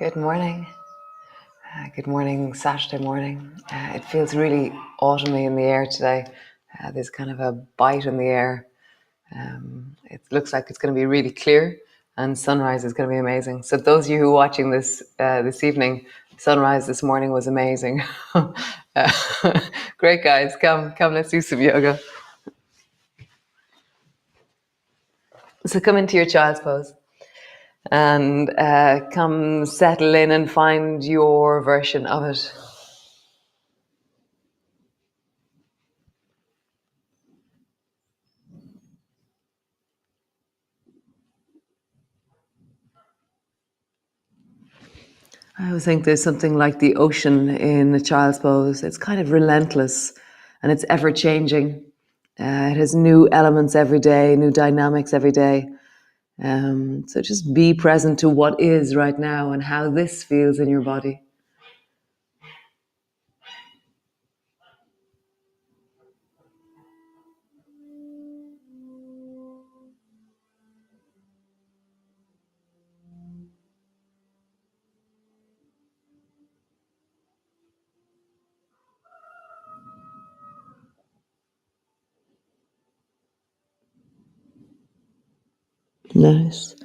Good morning. Good morning, Saturday morning. It feels really autumny in the air today. There's kind of a bite in the air. It looks like it's going to be really clear, and sunrise is going to be amazing. So those of you who are watching this this evening, sunrise this morning was amazing. Great, guys. Come, let's do some yoga. So come into your child's pose and come settle in and find your version of it. I always think there's something like the ocean in a child's pose. It's kind of relentless and it's ever changing. It has new elements every day, new dynamics every day. So just be present to what is right now and how this feels in your body. Nice.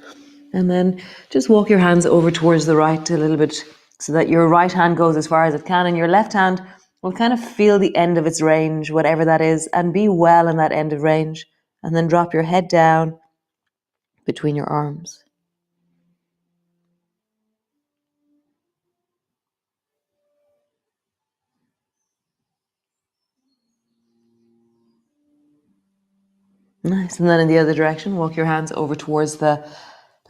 And then just walk your hands over towards the right a little bit so that your right hand goes as far as it can and your left hand will kind of feel the end of its range, whatever that is, and be well in that end of range. And then drop your head down between your arms. Nice. And then in the other direction, walk your hands over towards the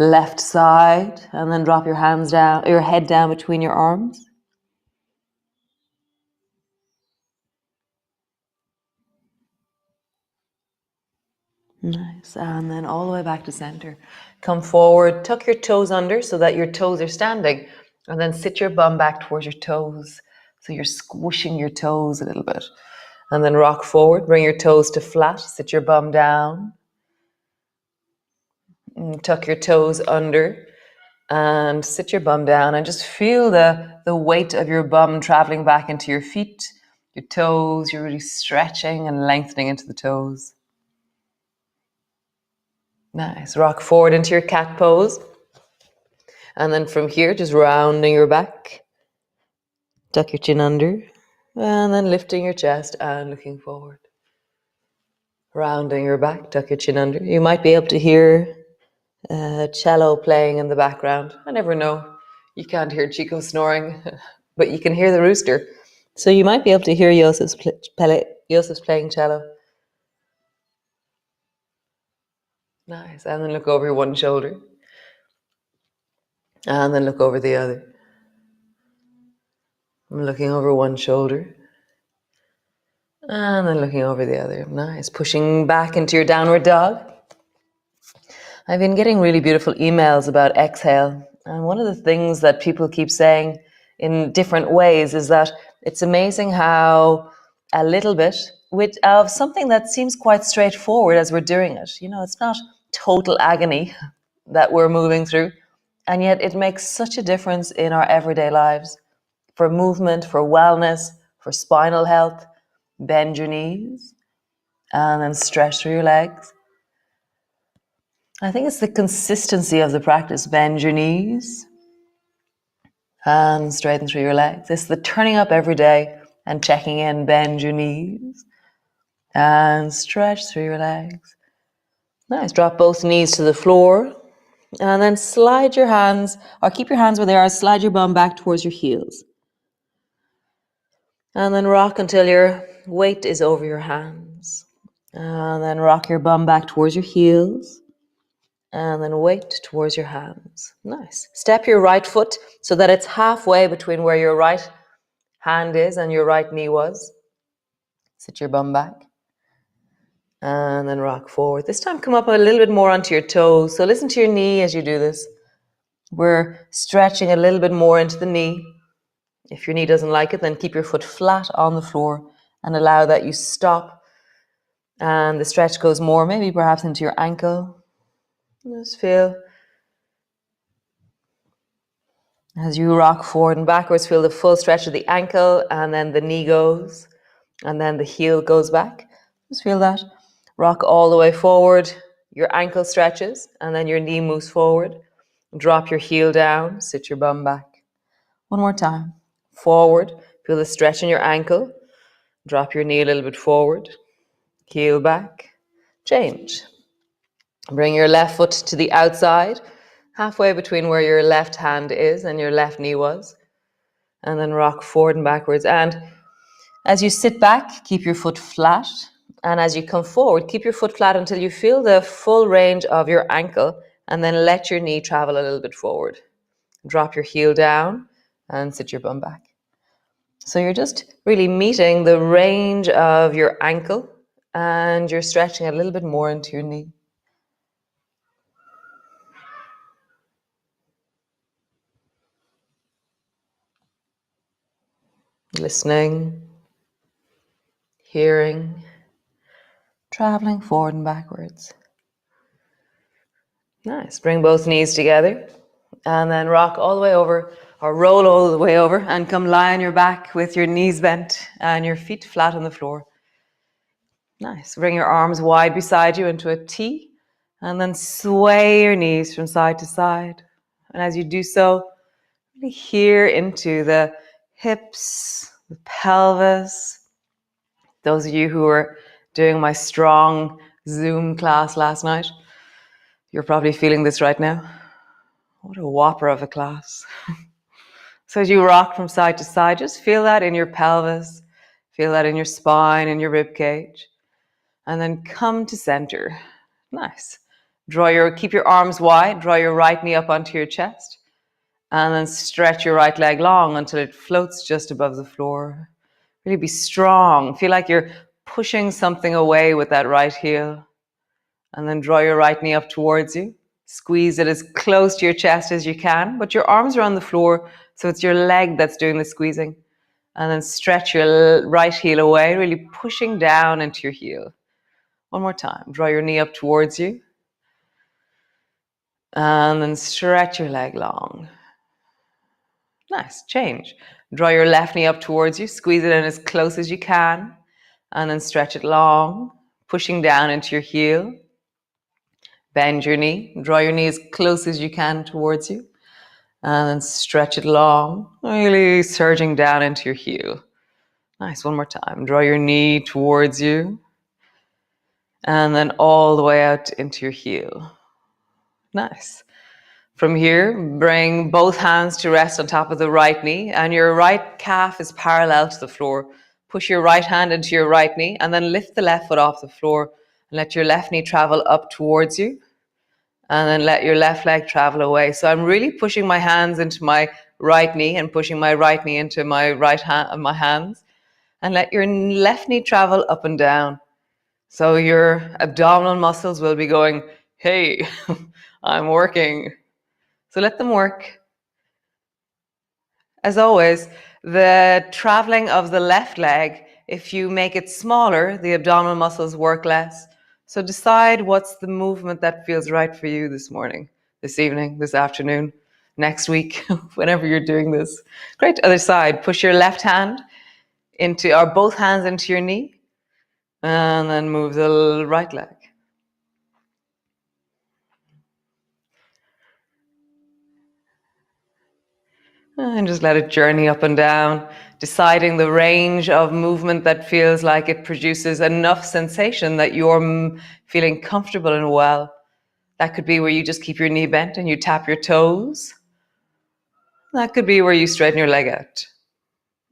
left side and then drop your hands down, your head down between your arms. Nice. And then all the way back to center. Come forward, tuck your toes under so that your toes are standing, and then sit your bum back towards your toes. So you're squishing your toes a little bit. And then rock forward, bring your toes to flat, sit your bum down. And tuck your toes under and sit your bum down and just feel the weight of your bum traveling back into your feet, your toes. You're really stretching and lengthening into the toes. Nice. Rock forward into your cat pose. And then from here, just rounding your back. Tuck your chin under. And then lifting your chest and looking forward. Rounding your back, tuck your chin under. You might be able to hear cello playing in the background. I never know. You can't hear Chico snoring, but you can hear the rooster. So you might be able to hear Yosef's playing cello. Nice. And then look over your one shoulder. And then look over the other. I'm looking over one shoulder. And then looking over the other. Nice. Pushing back into your downward dog. I've been getting really beautiful emails about exhale. And one of the things that people keep saying in different ways is that it's amazing how a little bit of something that seems quite straightforward as we're doing it. You know, it's not total agony that we're moving through. And yet it makes such a difference in our everyday lives for movement, for wellness, for spinal health. Bend your knees and then stretch through your legs. I think it's the consistency of the practice. Bend your knees and straighten through your legs. It's the turning up every day and checking in. Bend your knees and stretch through your legs. Nice. Drop both knees to the floor and then slide your hands, or keep your hands where they are. Slide your bum back towards your heels. And then rock until your weight is over your hands. And then rock your bum back towards your heels. And then weight towards your hands. Nice. Step your right foot so that it's halfway between where your right hand is and your right knee was. Sit your bum back. And then rock forward. This time come up a little bit more onto your toes. So listen to your knee as you do this. We're stretching a little bit more into the knee. If your knee doesn't like it, then keep your foot flat on the floor and allow that you stop. And the stretch goes more, maybe perhaps into your ankle. Just feel As you rock forward and backwards, feel the full stretch of the ankle, and then the knee goes, and then the heel goes back. Just feel that. Rock all the way forward. Your ankle stretches, and then your knee moves forward. Drop your heel down, sit your bum back. One more time. Forward, feel the stretch in your ankle. Drop your knee a little bit forward. Heel back. Change. Bring your left foot to the outside, halfway between where your left hand is and your left knee was. And then rock forward and backwards. And as you sit back, keep your foot flat. And as you come forward, keep your foot flat until you feel the full range of your ankle, and then let your knee travel a little bit forward. Drop your heel down and sit your bum back. So you're just really meeting the range of your ankle, and you're stretching a little bit more into your knee. Listening, hearing, traveling forward and backwards. Nice. Bring both knees together and then rock all the way over, or roll all the way over, and come lie on your back with your knees bent and your feet flat on the floor. Nice. Bring your arms wide beside you into a T, and then sway your knees from side to side. And as you do so, really hear into the hips, the pelvis. Those of you who were doing my strong Zoom class last night, you're probably feeling this right now. What a whopper of a class. So as you rock from side to side, just feel that in your pelvis, feel that in your spine and your rib cage, and then come to center. Nice. Keep your arms wide, draw your right knee up onto your chest, and then stretch your right leg long until it floats just above the floor. Really be strong. Feel like you're pushing something away with that right heel. And then draw your right knee up towards you. Squeeze it as close to your chest as you can, but your arms are on the floor, so it's your leg that's doing the squeezing. And then stretch your right heel away, really pushing down into your heel. One more time. Draw your knee up towards you. And then stretch your leg long. Nice. Change. Draw your left knee up towards you. Squeeze it in as close as you can. And then stretch it long, pushing down into your heel. Bend your knee. Draw your knee as close as you can towards you. And then stretch it long, really surging down into your heel. Nice. One more time. Draw your knee towards you. And then all the way out into your heel. Nice. From here, bring both hands to rest on top of the right knee, and your right calf is parallel to the floor. Push your right hand into your right knee, and then lift the left foot off the floor, and let your left knee travel up towards you, and then let your left leg travel away. So I'm really pushing my hands into my right knee and pushing my right knee into my right hand, my hands, and let your left knee travel up and down. So your abdominal muscles will be going, hey, I'm working. So let them work. As always, the traveling of the left leg, if you make it smaller, the abdominal muscles work less. So decide what's the movement that feels right for you this morning, this evening, this afternoon, next week, whenever you're doing this. Great. Other side. Push your left hand into, or both hands into your knee, and then move the right leg. And just let it journey up and down, deciding the range of movement that feels like it produces enough sensation that you're feeling comfortable and well. That could be where you just keep your knee bent and you tap your toes. That could be where you straighten your leg out.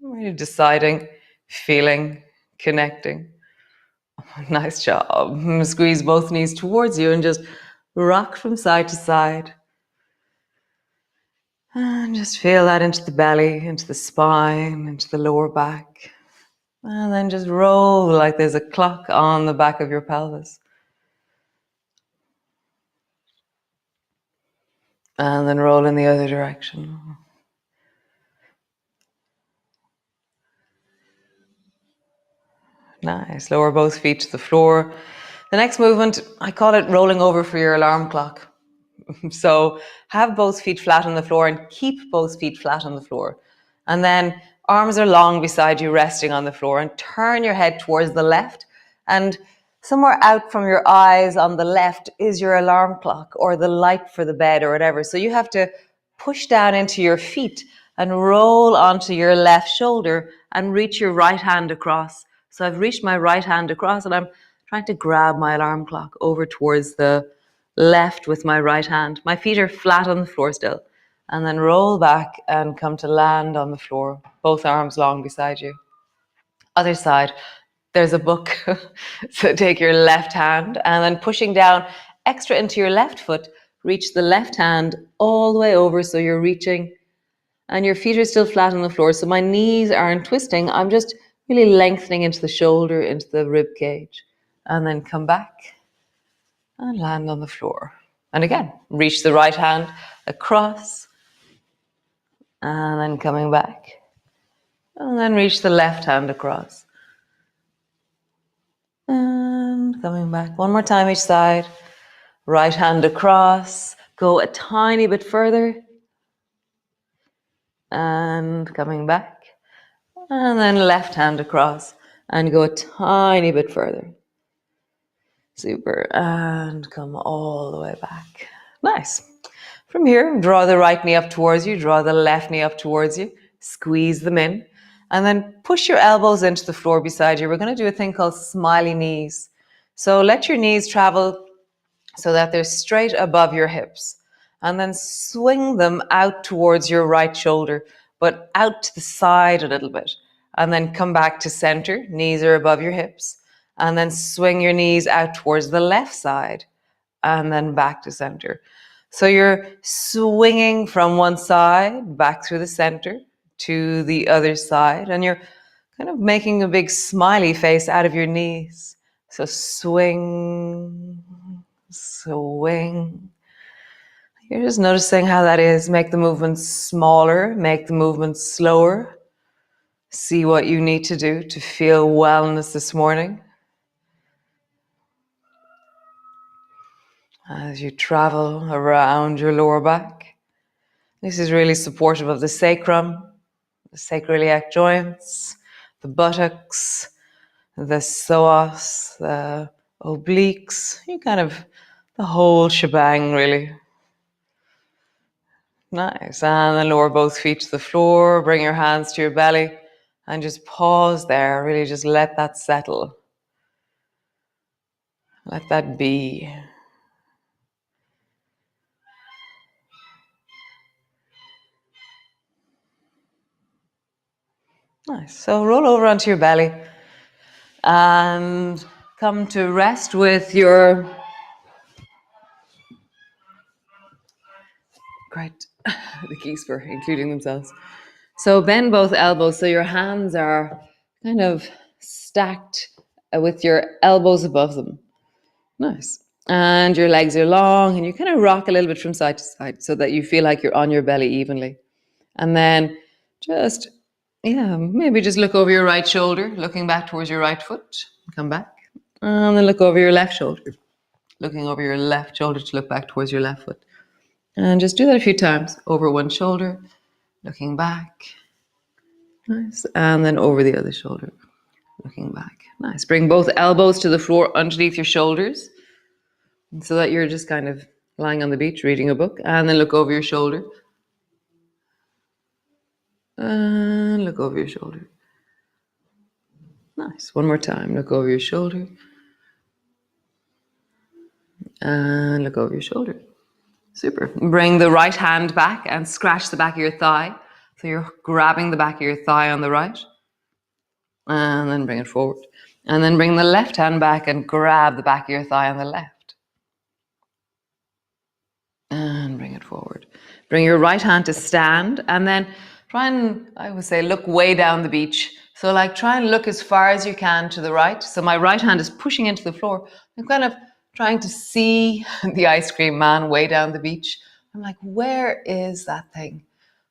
You're deciding, feeling, connecting. Nice job. Squeeze both knees towards you and just rock from side to side. And just feel that into the belly, into the spine, into the lower back. And then just roll like there's a clock on the back of your pelvis. And then roll in the other direction. Nice. Lower both feet to the floor. The next movement, I call it rolling over for your alarm clock. So have both feet flat on the floor and keep both feet flat on the floor. And then arms are long beside you, resting on the floor, and turn your head towards the left. And somewhere out from your eyes on the left is your alarm clock or the light for the bed or whatever. So you have to push down into your feet and roll onto your left shoulder and reach your right hand across. So I've reached my right hand across and I'm trying to grab my alarm clock over towards the left with my right hand. My feet are flat on the floor still. And then roll back and come to land on the floor, both arms long beside you. Other side, there's a book. So take your left hand and then pushing down extra into your left foot, reach the left hand all the way over so you're reaching and your feet are still flat on the floor. So my knees aren't twisting. I'm just really lengthening into the shoulder, into the rib cage. And then come back and land on the floor. And again, reach the right hand across and then coming back. And then reach the left hand across. And coming back. One more time each side. Right hand across. Go a tiny bit further. And coming back. And then left hand across. And go a tiny bit further. Super. And come all the way back. Nice. From here, draw the right knee up towards you. Draw the left knee up towards you. Squeeze them in. And then push your elbows into the floor beside you. We're going to do a thing called smiley knees. So let your knees travel so that they're straight above your hips. And then swing them out towards your right shoulder, but out to the side a little bit. And then come back to center. Knees are above your hips. And then swing your knees out towards the left side. And then back to center. So you're swinging from one side back through the center to the other side, and you're kind of making a big smiley face out of your knees. So swing, swing. You're just noticing how that is. Make the movements smaller, make the movements slower. See what you need to do to feel wellness this morning. As you travel around your lower back. This is really supportive of the sacrum, the sacroiliac joints, the buttocks, the psoas, the obliques, the whole shebang really. Nice. And then lower both feet to the floor, bring your hands to your belly and just pause there. Really just let that settle. Let that be. Nice. So roll over onto your belly and come to rest with your... Great. The geese were including themselves. So bend both elbows so your hands are kind of stacked with your elbows above them. Nice. And your legs are long and you kind of rock a little bit from side to side so that you feel like you're on your belly evenly. And then just, maybe just look over your right shoulder, looking back towards your right foot. Come back. And then look over your left shoulder, looking over your left shoulder to look back towards your left foot. And just do that a few times. Over one shoulder, looking back. Nice. And then over the other shoulder, looking back. Nice. Bring both elbows to the floor underneath your shoulders so that you're just kind of lying on the beach reading a book. And then look over your shoulder. And look over your shoulder. Nice. One more time. Look over your shoulder. And look over your shoulder. Super. Bring the right hand back and scratch the back of your thigh. So you're grabbing the back of your thigh on the right. And then bring it forward. And then bring the left hand back and grab the back of your thigh on the left. And bring it forward. Bring your right hand to stand and then try and, I would say, look way down the beach. So like try and look as far as you can to the right. So my right hand is pushing into the floor. I'm kind of trying to see the ice cream man way down the beach. I'm like, where is that thing?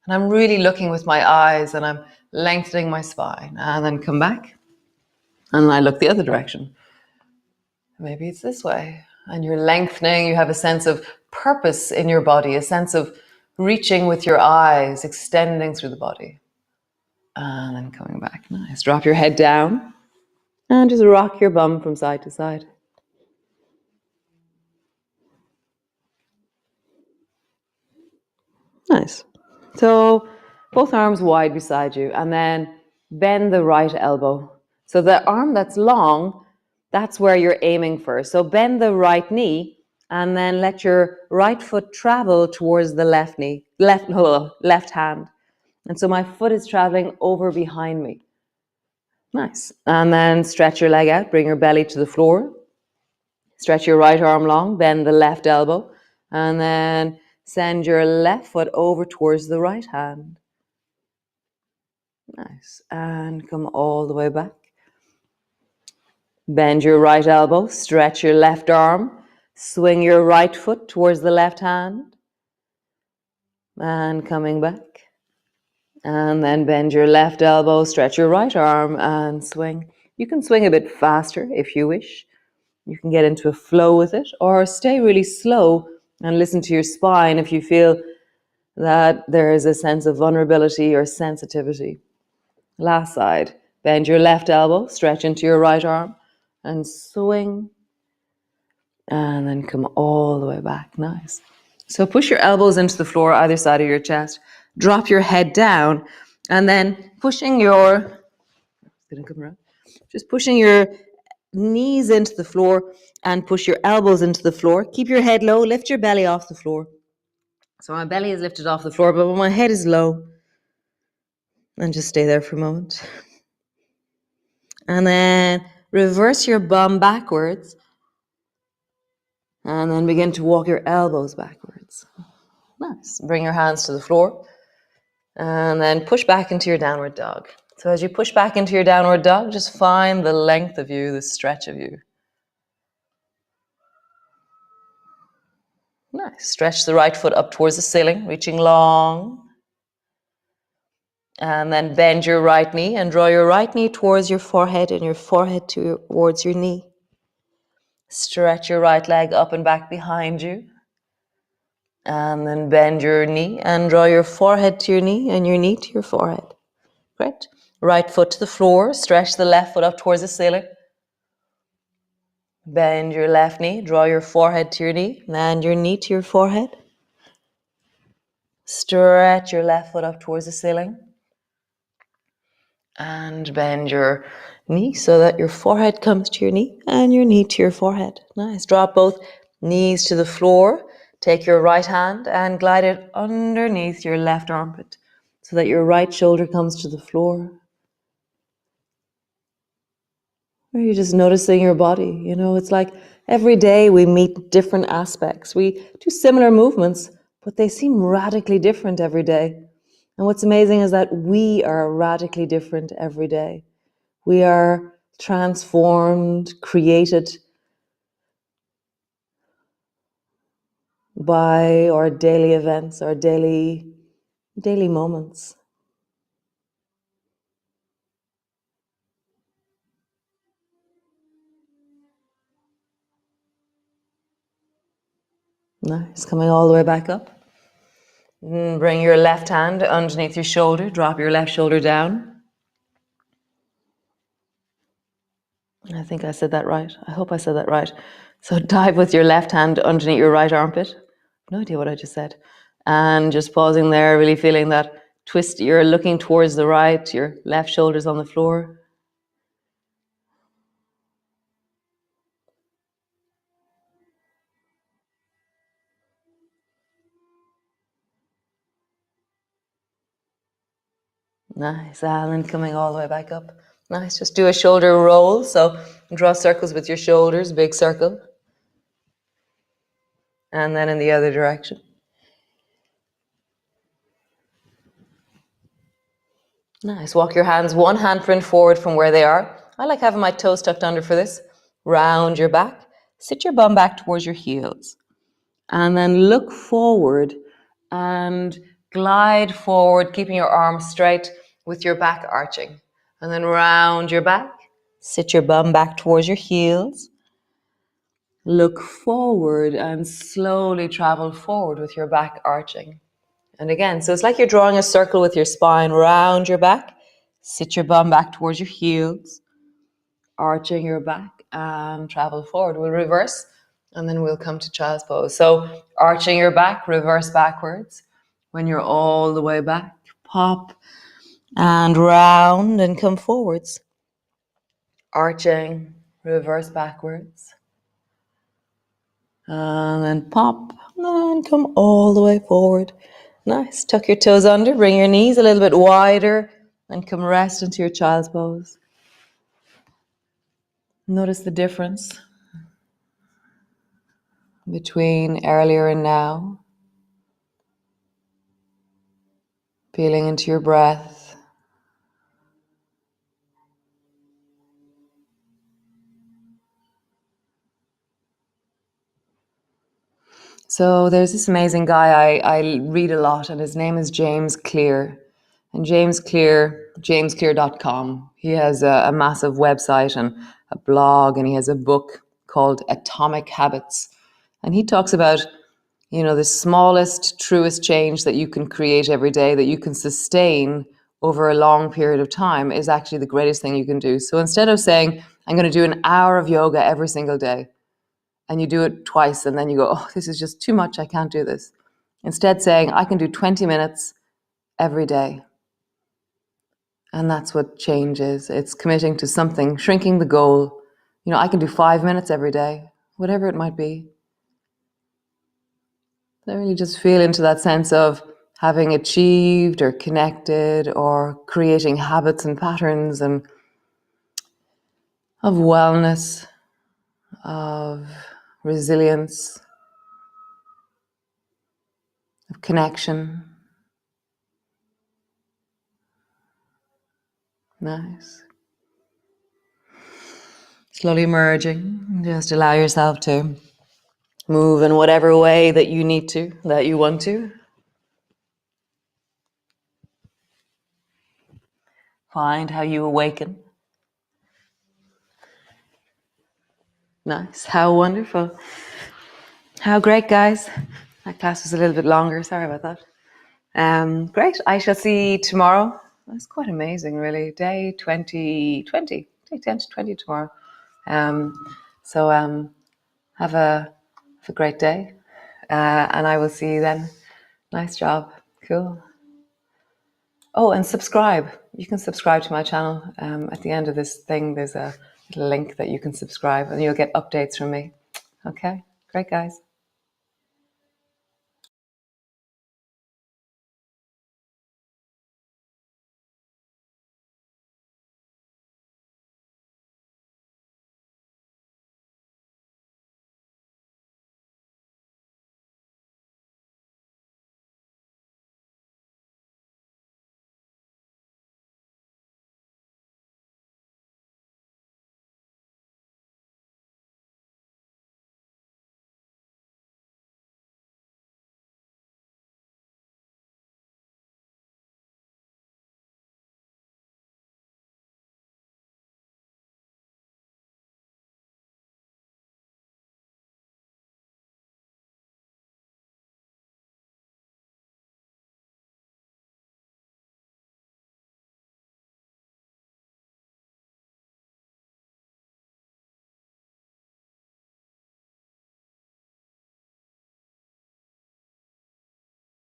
And I'm really looking with my eyes and I'm lengthening my spine. And then come back and I look the other direction. Maybe it's this way. And you're lengthening, you have a sense of purpose in your body, a sense of reaching with your eyes, extending through the body. And then coming back. Nice. Drop your head down and just rock your bum from side to side. Nice. So both arms wide beside you, and then bend the right elbow. So the arm that's long, that's where you're aiming first. So bend the right knee and then let your right foot travel towards the left knee, left hand. And so my foot is traveling over behind me. Nice. And then stretch your leg out, bring your belly to the floor. Stretch your right arm long, bend the left elbow, and then send your left foot over towards the right hand. Nice. And come all the way back. Bend your right elbow, stretch your left arm, swing your right foot towards the left hand. And coming back. And then bend your left elbow, stretch your right arm, and swing. You can swing a bit faster if you wish. You can get into a flow with it, or stay really slow and listen to your spine if you feel that there is a sense of vulnerability or sensitivity. Last side. Bend your left elbow, stretch into your right arm, and swing. And then come all the way back. Nice. So push your elbows into the floor, either side of your chest. Drop your head down, and then pushing your, just pushing your knees into the floor and push your elbows into the floor. Keep your head low, lift your belly off the floor. So my belly is lifted off the floor, but when my head is low, and just stay there for a moment. And then reverse your bum backwards, and then begin to walk your elbows backwards. Nice. Bring your hands to the floor, and then push back into your downward dog. So as you push back into your downward dog, just find the length of you, the stretch of you. Nice. Stretch the right foot up towards the ceiling, reaching long. And then bend your right knee and draw your right knee towards your forehead and your forehead towards your knee. Stretch your right leg up and back behind you. And then bend your knee and draw your forehead to your knee and your knee to your forehead. Great. Right foot to the floor. Stretch the left foot up towards the ceiling. Bend your left knee. Draw your forehead to your knee and your knee to your forehead. Stretch your left foot up towards the ceiling. And bend your knee so that your forehead comes to your knee and your knee to your forehead. Nice. Drop both knees to the floor. Take your right hand and glide it underneath your left armpit so that your right shoulder comes to the floor. Or you're just noticing your body. You know, it's like every day we meet different aspects. We do similar movements, but they seem radically different every day. And what's amazing is that we are radically different every day. We are transformed, created by our daily events, our daily moments. Nice. Coming all the way back up. Bring your left hand underneath your shoulder. Drop your left shoulder down. I think I said that right. I hope I said that right. So dive with your left hand underneath your right armpit. No idea what I just said. And just pausing there, really feeling that twist. You're looking towards the right, your left shoulder's on the floor. Nice. And then coming all the way back up. Nice. Just do a shoulder roll. So draw circles with your shoulders, big circle. And then in the other direction. Nice. Walk your hands one handprint forward from where they are. I like having my toes tucked under for this. Round your back. Sit your bum back towards your heels. And then look forward and glide forward, keeping your arms straight with your back arching. And then round your back. Sit your bum back towards your heels. Look forward and slowly travel forward with your back arching. And again, so it's like you're drawing a circle with your spine round your back. Sit your bum back towards your heels, arching your back and travel forward. We'll reverse and then we'll come to child's pose. So arching your back, reverse backwards. When you're all the way back, pop and round and come forwards. Arching, reverse backwards. And then pop and come all the way forward. Nice. Tuck your toes under, bring your knees a little bit wider and come rest into your child's pose. Notice the difference between earlier and now. Feeling into your breath. So there's this amazing guy I read a lot, and his name is James Clear. And James Clear, jamesclear.com. He has a massive website and a blog, and he has a book called Atomic Habits. And he talks about, you know, the smallest, truest change that you can create every day, that you can sustain over a long period of time, is actually the greatest thing you can do. So instead of saying, I'm going to do an hour of yoga every single day, and you do it twice and then you go, oh, this is just too much, I can't do this. Instead saying, I can do 20 minutes every day. And that's what change is. It's committing to something, shrinking the goal. You know, I can do 5 minutes every day, whatever it might be. I really just feel into that sense of having achieved or connected or creating habits and patterns and of wellness, of resilience, of connection. Nice. Slowly merging. Just allow yourself to move in whatever way that you need to, that you want to. Find how you awaken. Nice. How wonderful. How great, guys. That class was a little bit longer. Sorry about that. Great. I shall see you tomorrow. That's quite amazing, really. Day 20. Day 10 to 20 tomorrow. So have a great day. And I will see you then. Nice job. Cool. Oh, and subscribe. You can subscribe to my channel. At the end of this thing, there's a little link that you can subscribe and you'll get updates from me. Okay, great, guys.